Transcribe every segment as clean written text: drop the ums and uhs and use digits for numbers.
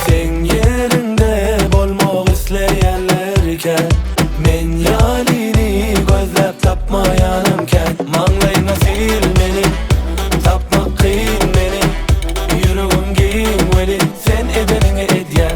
Sen yerinde bolmak isleyenlerken, men yalini gözlep tapmayanımken, manglayna sil meni, tapmak kıyın meni, yüreğim giyin veli, sen edenini edyen.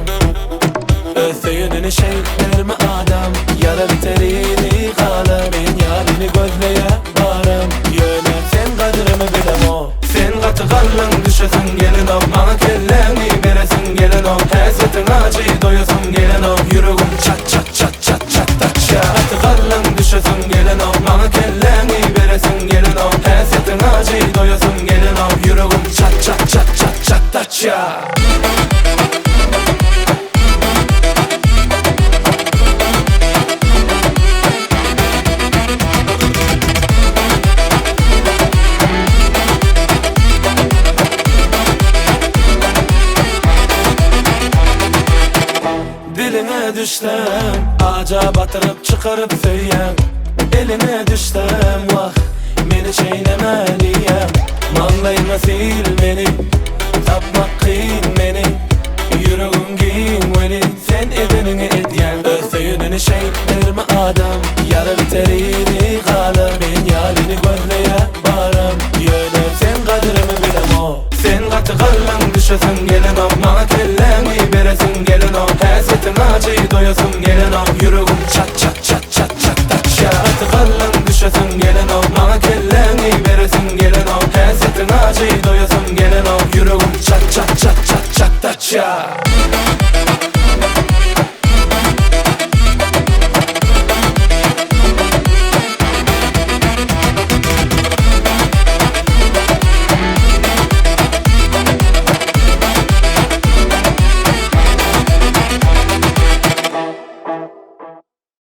Öseyününü şeylerime adam, yara biterini kalır, men yalini gözleye varım, yöne sen kadrımı bilem o. Sen katı kallın düşesin gelin o, bana kelleni veresin gelin o, hesetin acıyı doyasın gelin o, yüreğim çat çat çat çat çat taç ya. Katı kallın düşesin gelin o, bana kelleni veresin gelin o, hesetin acıyı doyasın gelin o, yüreğim çat çat çat çat çat taç ya. Diline düştüm, ağaca batırıp çıkarıp söyleyen. Eline düştüm, vah, beni çeylemeliyem. Manglayma sil beni, tapmak kıyın beni, yüreğim giyin veli, sen edenini edyen. Öseyününü şeylerime adam, yara biterini kalır, ben yalini gözleye varım, yöne sen kadrımı bilem o. Sen katı kallın düşesin gelin o, bana kelleni veresin gelin o, hesetin acıyı doyasın gelin o, yüreğim çat çat çat çat çat taç ya. Katı kallın düşesin gelin o, bana kelleni veresin gelin o, hesetin acıyı doyasın